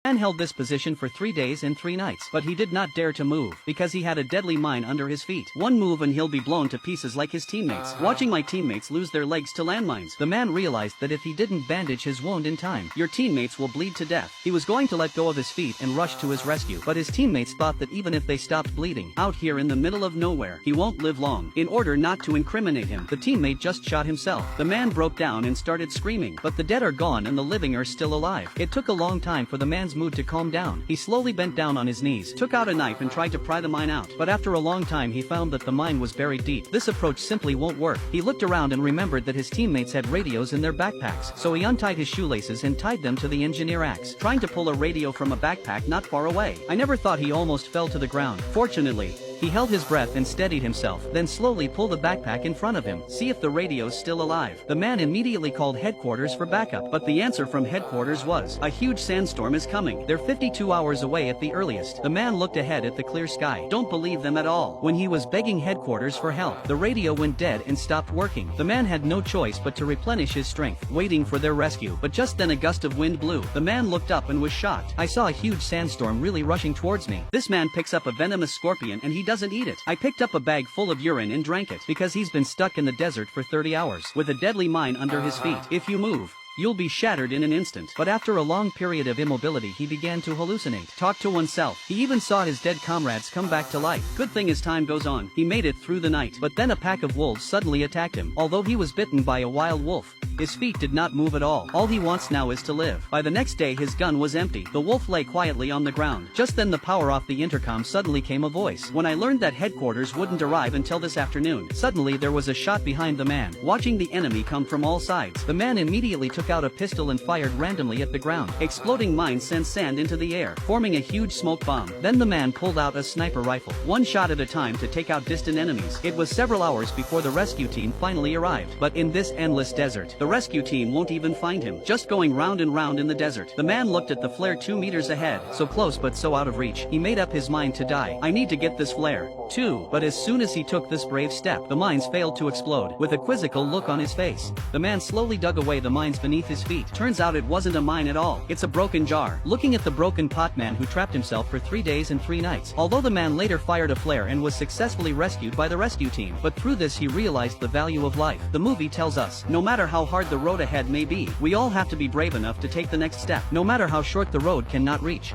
Man held this position for 3 days and 3 nights, but he did not dare to move, because he had a deadly mine under his feet. One move and he'll be blown to pieces like his teammates. Watching my teammates lose their legs to landmines, the man realized that if he didn't bandage his wound in time, your teammates will bleed to death. He was going to let go of his feet and rush to his rescue, but his teammates thought that even if they stopped bleeding, out here in the middle of nowhere, he won't live long. In order not to incriminate him, the teammate just shot himself. The man broke down and started screaming, but the dead are gone and the living are still alive. It took a long time for the man's mood to calm down. He slowly bent down on his knees, took out a knife and tried to pry the mine out, but after a long time he found that the mine was buried deep. This approach simply won't work. He looked around and remembered that his teammates had radios in their backpacks, so he untied his shoelaces and tied them to the engineer axe, trying to pull a radio from a backpack not far away. I never thought he almost fell to the ground. Fortunately, he held his breath and steadied himself, then slowly pulled the backpack in front of him, see if the radio's still alive. The man immediately called headquarters for backup, but the answer from headquarters was, "A huge sandstorm is coming. They're 52 hours away at the earliest." The man looked ahead at the clear sky. Don't believe them at all. When he was begging headquarters for help, the radio went dead and stopped working. The man had no choice but to replenish his strength, waiting for their rescue. But just then a gust of wind blew. The man looked up and was shocked. I saw a huge sandstorm really rushing towards me. This man picks up a venomous scorpion and he doesn't eat it. I picked up a bag full of urine and drank it, because he's been stuck in the desert for 30 hours, with a deadly mine under his feet. If you move, you'll be shattered in an instant. But after a long period of immobility he began to hallucinate, talk to oneself. He even saw his dead comrades come back to life. Good thing as time goes on, he made it through the night. But then a pack of wolves suddenly attacked him. Although he was bitten by a wild wolf, his feet did not move at all. All he wants now is to live. By the next day his gun was empty. The wolf lay quietly on the ground. Just then the power off the intercom suddenly came a voice. When I learned that headquarters wouldn't arrive until this afternoon, suddenly there was a shot behind the man, watching the enemy come from all sides. The man immediately took out a pistol and fired randomly at the ground. Exploding mines sent sand into the air, forming a huge smoke bomb. Then the man pulled out a sniper rifle, one shot at a time to take out distant enemies. It was several hours before the rescue team finally arrived. But in this endless desert, the rescue team won't even find him, just going round and round in the desert. The man looked at the flare 2 meters ahead, so close but so out of reach. He made up his mind to die. I need to get this flare, too. But as soon as he took this brave step, the mines failed to explode. With a quizzical look on his face, the man slowly dug away the mines beneath his feet. Turns out it wasn't a mine at all. It's a broken jar. Looking at the broken pot man who trapped himself for 3 days and 3 nights. Although the man later fired a flare and was successfully rescued by the rescue team, but through this he realized the value of life. The movie tells us, no matter how hard the road ahead may be, we all have to be brave enough to take the next step, no matter how short the road cannot reach.